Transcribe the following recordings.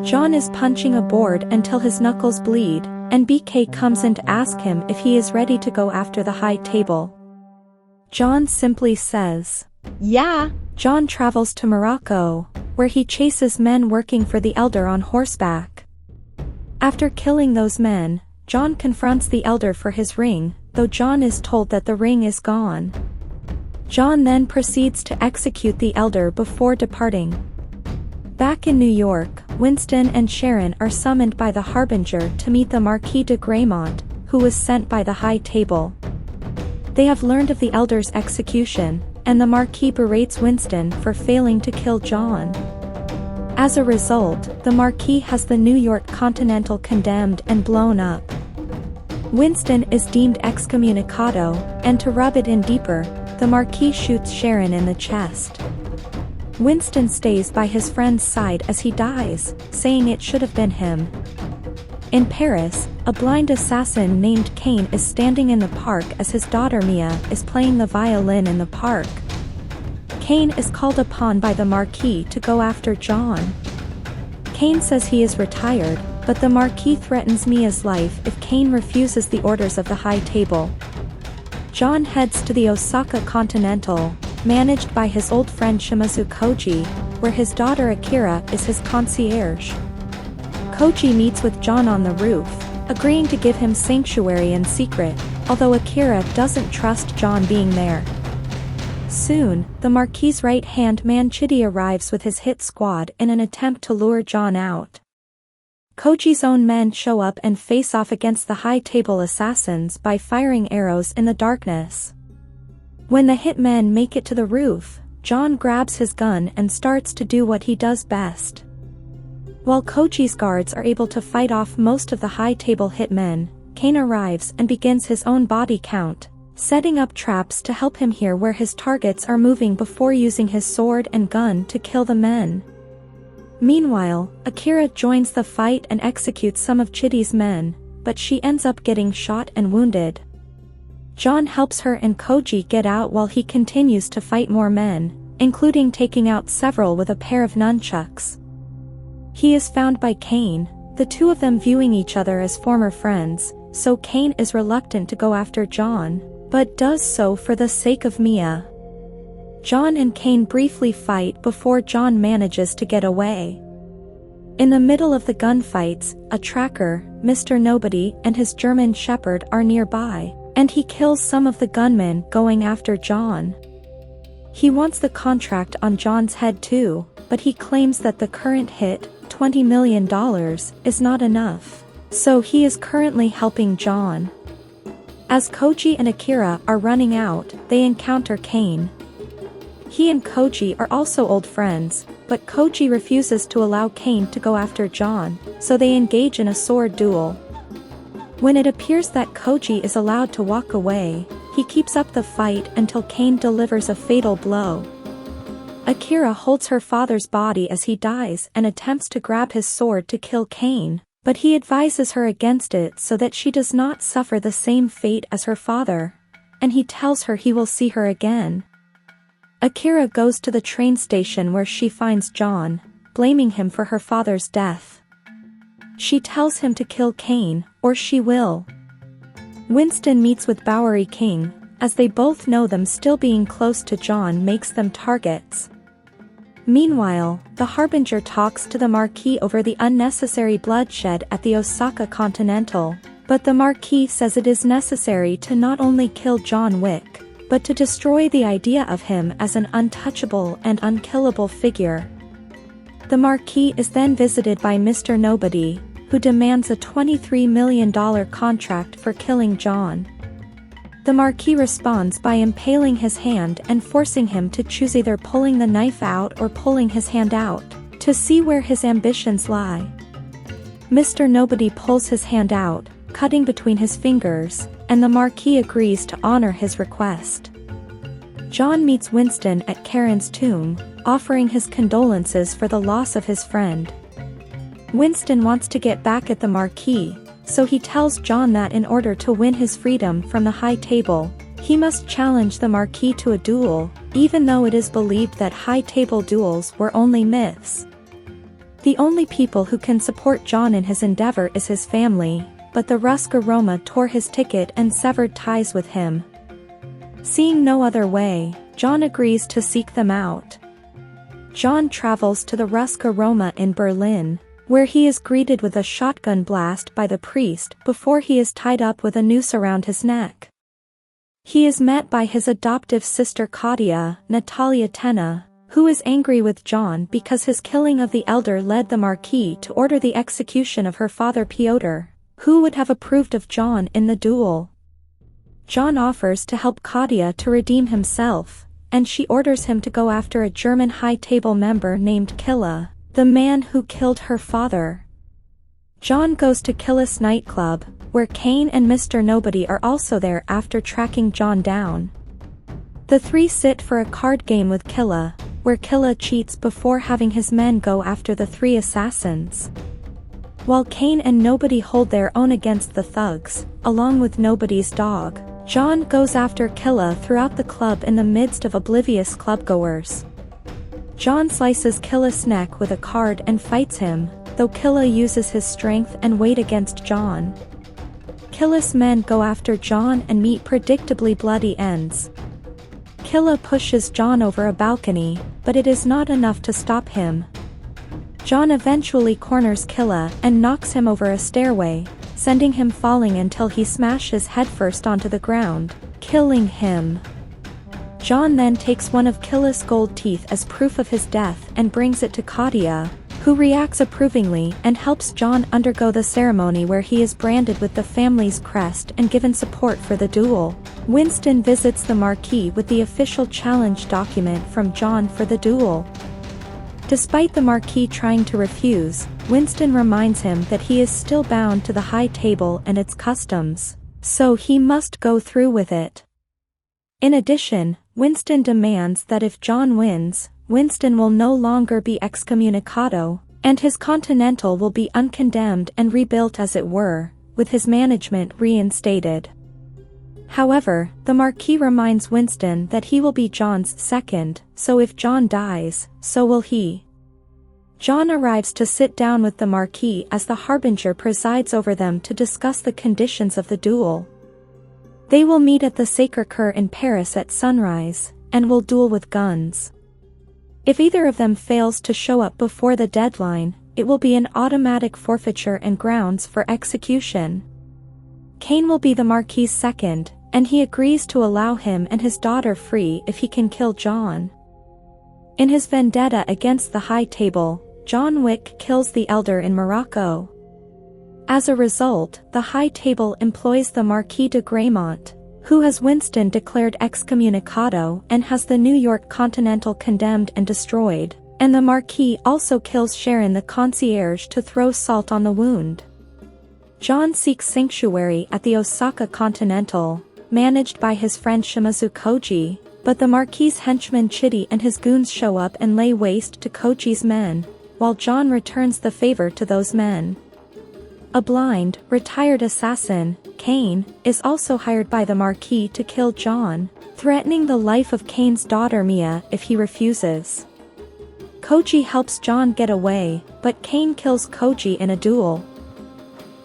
John is punching a board until his knuckles bleed, and BK comes in to ask him if he is ready to go after the high table. John simply says, "Yeah." John travels to Morocco, where he chases men working for the elder on horseback. After killing those men, John confronts the elder for his ring, though John is told that the ring is gone. John then proceeds to execute the elder before departing. Back in New York, Winston and Sharon are summoned by the Harbinger to meet the Marquis de Graymont, who was sent by the High Table. They have learned of the elder's execution, and the Marquis berates Winston for failing to kill John. As a result, the Marquis has the New York Continental condemned and blown up. Winston is deemed excommunicado, and to rub it in deeper, the Marquis shoots Sharon in the chest. Winston stays by his friend's side as he dies, saying it should have been him. In Paris, a blind assassin named Cain is standing in the park as his daughter Mia is playing the violin in the park. Cain is called upon by the Marquis to go after John. Cain says he is retired, but the Marquis threatens Mia's life if Cain refuses the orders of the High Table. John heads to the Osaka Continental, managed by his old friend Shimazu Koji, where his daughter Akira is his concierge. Koji meets with John on the roof, agreeing to give him sanctuary in secret, although Akira doesn't trust John being there. Soon, the Marquis' right-hand man Chidi arrives with his hit squad in an attempt to lure John out. Koji's own men show up and face off against the High Table assassins by firing arrows in the darkness. When the hitmen make it to the roof, John grabs his gun and starts to do what he does best. While Koji's guards are able to fight off most of the High Table hitmen, Cain arrives and begins his own body count, setting up traps to help him hear where his targets are moving before using his sword and gun to kill the men. Meanwhile, Akira joins the fight and executes some of Chidi's men, but she ends up getting shot and wounded. John helps her and Koji get out while he continues to fight more men, including taking out several with a pair of nunchucks. He is found by Cain, the two of them viewing each other as former friends, so Cain is reluctant to go after John, but does so for the sake of Mia. John and Cain briefly fight before John manages to get away. In the middle of the gunfights, a tracker, Mr. Nobody, and his German shepherd are nearby, and he kills some of the gunmen going after John. He wants the contract on John's head too, but he claims that the current hit, $20 million, is not enough, so he is currently helping John. As Koji and Akira are running out, they encounter Cain. He and Koji are also old friends, but Koji refuses to allow Cain to go after John, so they engage in a sword duel. When it appears that Koji is allowed to walk away, he keeps up the fight until Cain delivers a fatal blow. Akira holds her father's body as he dies and attempts to grab his sword to kill Cain, but he advises her against it so that she does not suffer the same fate as her father, and he tells her he will see her again. Akira goes to the train station where she finds John, blaming him for her father's death. She tells him to kill Cain, or she will. Winston meets with Bowery King, as they both know them still being close to John makes them targets. Meanwhile, the Harbinger talks to the Marquis over the unnecessary bloodshed at the Osaka Continental, but the Marquis says it is necessary to not only kill John Wick, but to destroy the idea of him as an untouchable and unkillable figure. The Marquis is then visited by Mr. Nobody, who demands a $23 million contract for killing John. The Marquis responds by impaling his hand and forcing him to choose either pulling the knife out or pulling his hand out, to see where his ambitions lie. Mr. Nobody pulls his hand out, cutting between his fingers, and the Marquis agrees to honor his request. John meets Winston at Karen's tomb, offering his condolences for the loss of his friend. Winston wants to get back at the Marquis, so he tells John that in order to win his freedom from the High Table, he must challenge the Marquis to a duel, even though it is believed that High Table duels were only myths. The only people who can support John in his endeavor is his family, but the Rusk Aroma tore his ticket and severed ties with him. Seeing no other way, John agrees to seek them out. John travels to the Rusk Aroma in Berlin, where he is greeted with a shotgun blast by the priest before he is tied up with a noose around his neck. He is met by his adoptive sister Claudia, Natalia Tena, who is angry with John because his killing of the elder led the Marquis to order the execution of her father Piotr, who would have approved of John in the duel. John offers to help Claudia to redeem himself, and she orders him to go after a German high table member named Killa, the man who killed her father. John goes to Killa's nightclub, where Kane and Mr. Nobody are also there after tracking John down. The three sit for a card game with Killa, where Killa cheats before having his men go after the three assassins. While Kane and Nobody hold their own against the thugs, along with Nobody's dog, John goes after Killa throughout the club in the midst of oblivious clubgoers. John slices Killa's neck with a card and fights him, though Killa uses his strength and weight against John. Killa's men go after John and meet predictably bloody ends. Killa pushes John over a balcony, but it is not enough to stop him. John eventually corners Killa and knocks him over a stairway, sending him falling until he smashes headfirst onto the ground, killing him. John then takes one of Killa's gold teeth as proof of his death and brings it to Claudia, who reacts approvingly and helps John undergo the ceremony where he is branded with the family's crest and given support for the duel. Winston visits the Marquis with the official challenge document from John for the duel. Despite the Marquis trying to refuse, Winston reminds him that he is still bound to the high table and its customs, so he must go through with it. In addition, Winston demands that if John wins, Winston will no longer be excommunicado, and his Continental will be uncondemned and rebuilt as it were, with his management reinstated. However, the Marquis reminds Winston that he will be John's second, so if John dies, so will he. John arrives to sit down with the Marquis as the Harbinger presides over them to discuss the conditions of the duel. They will meet at the Sacré-Cœur in Paris at sunrise, and will duel with guns. If either of them fails to show up before the deadline, it will be an automatic forfeiture and grounds for execution. Kane will be the Marquis' second, and he agrees to allow him and his daughter free if he can kill John. In his vendetta against the High Table, John Wick kills the Elder in Morocco. As a result, the High Table employs the Marquis de Grammont, who has Winston declared excommunicado and has the New York Continental condemned and destroyed, and the Marquis also kills Sharon the concierge to throw salt on the wound. John seeks sanctuary at the Osaka Continental, managed by his friend Shimazu Koji, but the Marquis' henchman Chitty and his goons show up and lay waste to Koji's men, while John returns the favor to those men. A blind, retired assassin, Kane, is also hired by the Marquis to kill John, threatening the life of Kane's daughter Mia if he refuses. Koji helps John get away, but Kane kills Koji in a duel.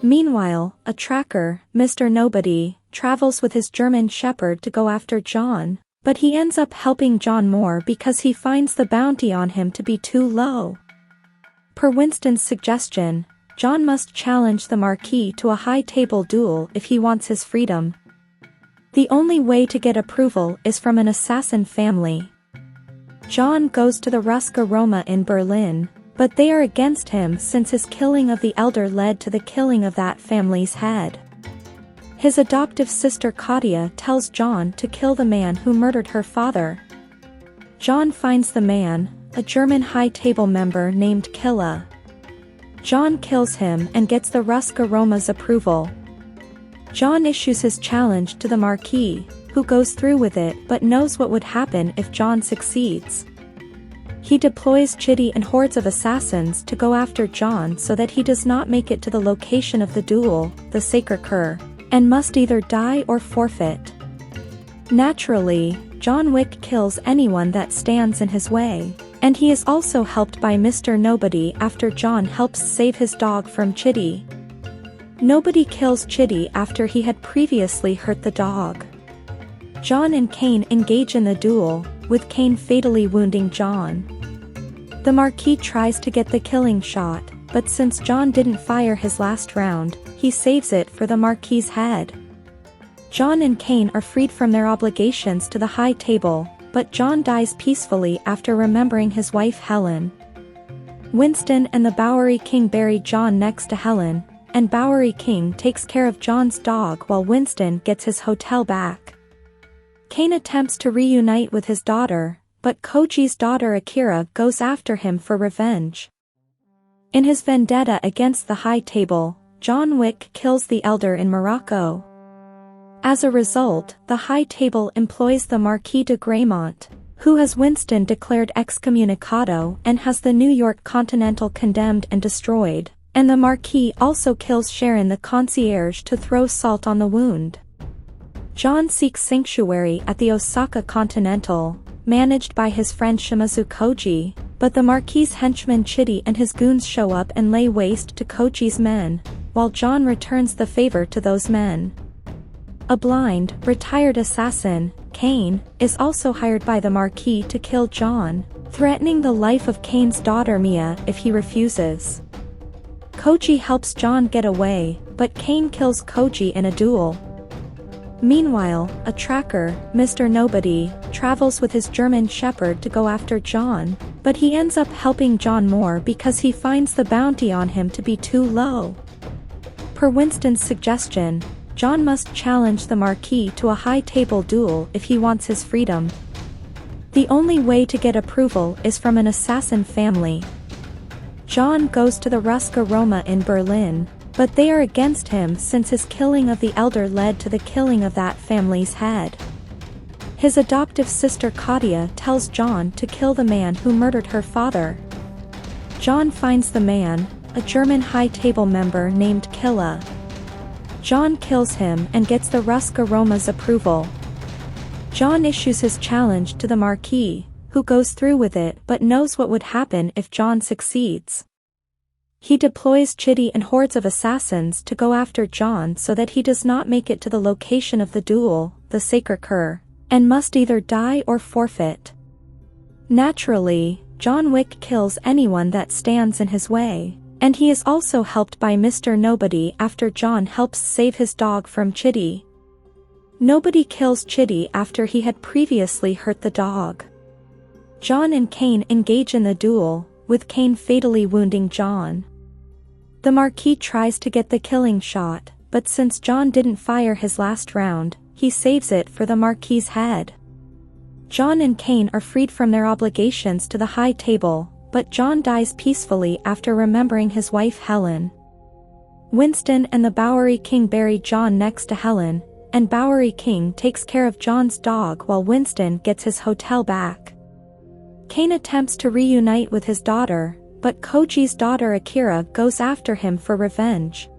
Meanwhile, a tracker, Mr. Nobody, travels with his German shepherd to go after John, but he ends up helping John more because he finds the bounty on him to be too low. Per Winston's suggestion, John must challenge the Marquis to a high table duel if he wants his freedom. The only way to get approval is from an assassin family. John goes to the Rusk Aroma in Berlin, but they are against him since his killing of the elder led to the killing of that family's head. His adoptive sister Claudia tells John to kill the man who murdered her father. John finds the man, a German high table member named Killa. John kills him and gets the Rusk Aroma's approval. John issues his challenge to the Marquis, who goes through with it but knows what would happen if John succeeds. He deploys Chitty and hordes of assassins to go after John so that he does not make it to the location of the duel, the Sacré-Cœur, and must either die or forfeit. Naturally, John Wick kills anyone that stands in his way. And he is also helped by Mr. Nobody after John helps save his dog from Chitty. Nobody kills Chitty after he had previously hurt the dog. John and Kane engage in the duel, with Kane fatally wounding John. The Marquis tries to get the killing shot, but since John didn't fire his last round, he saves it for the Marquis's head. John and Kane are freed from their obligations to the high table, but John dies peacefully after remembering his wife Helen. Winston and the Bowery King bury John next to Helen, and Bowery King takes care of John's dog while Winston gets his hotel back. Kane attempts to reunite with his daughter, but Koji's daughter Akira goes after him for revenge. In his vendetta against the high table, John Wick kills the elder in Morocco. As a result, the high table employs the Marquis de Graymont, who has Winston declared excommunicado and has the New York Continental condemned and destroyed, and the Marquis also kills Sharon the concierge to throw salt on the wound. John seeks sanctuary at the Osaka Continental, managed by his friend Shimazu Koji, but the Marquis's henchman Chitty and his goons show up and lay waste to Koji's men, while John returns the favor to those men. A blind, retired assassin, Kane, is also hired by the Marquis to kill John, threatening the life of Kane's daughter Mia if he refuses. Koji helps John get away, but Kane kills Koji in a duel. Meanwhile, a tracker, Mr. Nobody, travels with his German Shepherd to go after John, but he ends up helping John more because he finds the bounty on him to be too low. Per Winston's suggestion, John must challenge the Marquis to a high-table duel if he wants his freedom. The only way to get approval is from an assassin family. John goes to the Ruska Roma in Berlin, but they are against him since his killing of the elder led to the killing of that family's head. His adoptive sister Claudia tells John to kill the man who murdered her father. John finds the man, a German high-table member named Killa. John kills him and gets the Ruska Roma's approval. John issues his challenge to the Marquis, who goes through with it but knows what would happen if John succeeds. He deploys Chitty and hordes of assassins to go after John so that he does not make it to the location of the duel, the Sacré-Cœur, and must either die or forfeit. Naturally, John Wick kills anyone that stands in his way, and he is also helped by Mr. Nobody after John helps save his dog from Chitty. Nobody kills Chitty after he had previously hurt the dog. John and Kane engage in the duel, with Kane fatally wounding John. The Marquis tries to get the killing shot, but since John didn't fire his last round, he saves it for the Marquis's head. John and Kane are freed from their obligations to the high table, but John dies peacefully after remembering his wife Helen. Winston and the Bowery King bury John next to Helen, and Bowery King takes care of John's dog while Winston gets his hotel back. Kane attempts to reunite with his daughter, but Koji's daughter Akira goes after him for revenge.